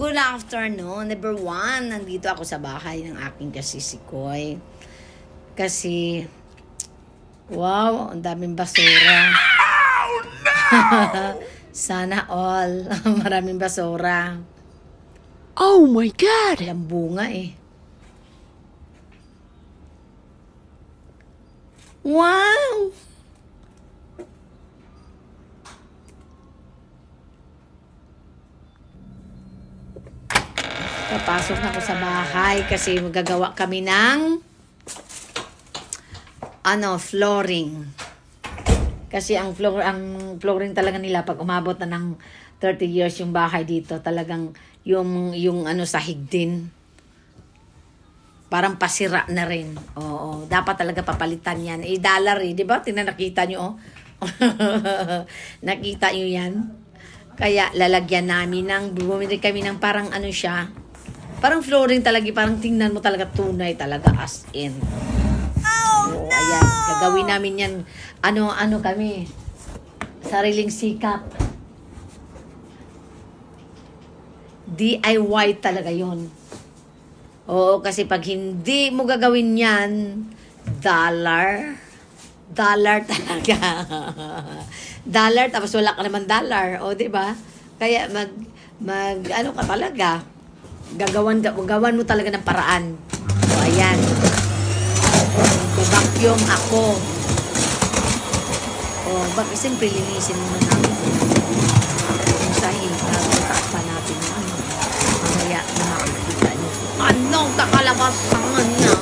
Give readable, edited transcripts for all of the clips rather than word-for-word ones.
good afternoon. Number one, nandito ako sa bahay ng aking kasisikoy. Kasi, wow, ang daming basura. Oh, no! Sana all. Maraming basura. Oh my God! Walang bunga eh. Wow! Papasok na ako sa bahay kasi magagawa kami ng flooring. Kasi ang flooring talaga nila pag umabot na ng 30 years yung bahay dito, talagang yung sahig din. Parang pasira na rin. Oo, dapat talaga papalitan yan. $1 eh, 'di ba? Nakita nyo, oh. Nakita nyo yan? Kaya lalagyan namin bumili kami ng parang siya. Parang flooring talaga, parang tingnan mo talaga tunay talaga as in. Oh, ayan, gagawin namin yan. Kami, sariling sikap. DIY talaga yon. Oo, kasi pag hindi mo gagawin yan, dollar talaga. Dollar, tapos wala ka naman dollar. O, diba? Kaya ka talaga. Gagawan mo talaga ng paraan. O, ayan. Vacuum ako. O, siyempre linisin muna natin. Yung sahig, taas pa natin yung mamaya na makikita nyo. Anong kakalabasan na?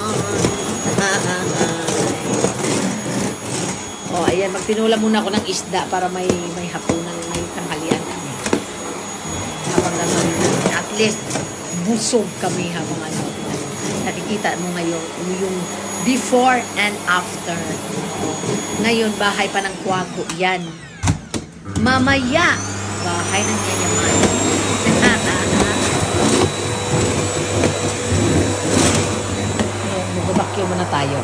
O, ayan. Magtinula muna ako ng isda para may hapunan, may tanghalian kami. Habang gano'n. At least, busog kami habang nakikita mo ngayon yung before and after. Ngayon, bahay pa ng kwago yan. Mamaya, bahay ng yayaman. Magbabakyo muna tayo.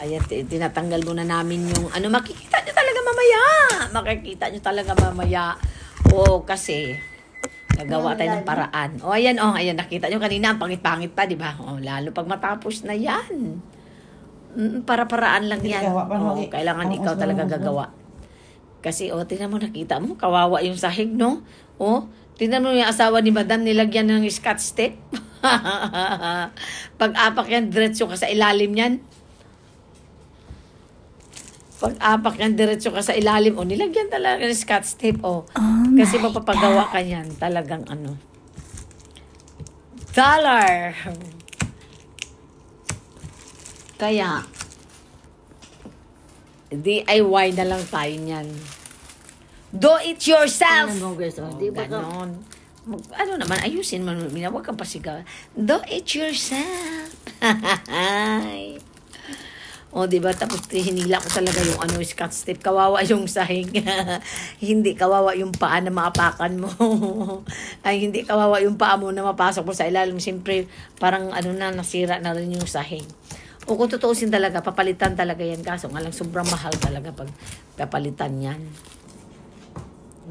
Ayan, tinatanggal muna namin yung makikita nyo talaga mamaya. Makikita nyo talaga mamaya. O, kasi nagawa tayo ng paraan. O, ayan, nakita nyo kanina, ang pangit-pangit pa, di ba? O, lalo pag matapos na yan. Para-paraan lang yan. O, kailangan ikaw talaga gagawa. Kasi, tingnan mo, nakita mo, kawawa yung sahig, no? O, tingnan mo yung asawa ni Madam, nilagyan ng scotch tape. Pag-apak yan, diretso ka sa ilalim yan. Pag-apak yan, diretso ka sa ilalim. O, nilagyan talaga ng scotch tape. O, kasi mapapagawa ka yan. Talagang dollar. Kaya, DIY na lang tayo niyan. Do it yourself. Ganon. Naman, ayusin mo. Huwag kang pasigaw. Do it yourself. O, diba? Tapos hinila ko talaga yung scotch tape. Kawawa yung sahig. Hindi kawawa yung paa na maapakan mo. Ay, hindi kawawa yung paa mo na mapasok mo sa ilalim. Siyempre, parang nasira na rin yung sahig. O, kung tutuusin talaga, papalitan talaga yan. Kaso nga lang, sobrang mahal talaga pag papalitan yan.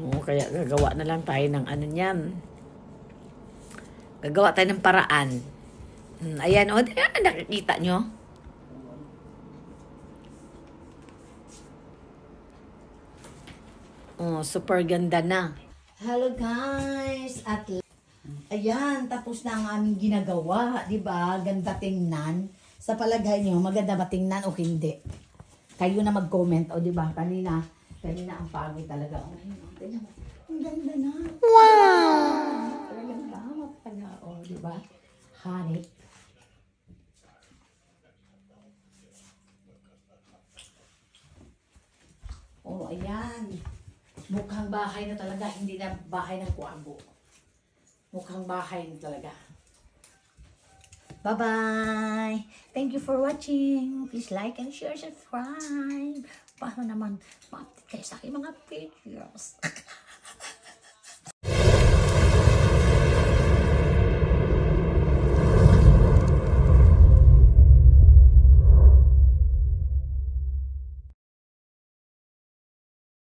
O, kaya gagawa na lang tayo ng yan. Gagawa tayo ng paraan. Ayan, o, nakikita nyo? Oh, super ganda na. Hello guys! At ayan, tapos na ang aming ginagawa. Diba? Ganda tingnan. Sa palagay nyo, maganda ba tingnan o hindi? Kayo na mag-comment. O diba? Kanina ang pangit talaga. O, tingnan mo. Ang ganda na. Wow! Ang ganda. Mapataga. O, diba? Honey. O, ayan. Mukhang bahay na talaga, hindi na bahay ng kuwabo. Mukhang bahay na talaga. Bye-bye! Thank you for watching. Please like and share, subscribe. Paano naman ma-update kayo sa aking mga videos.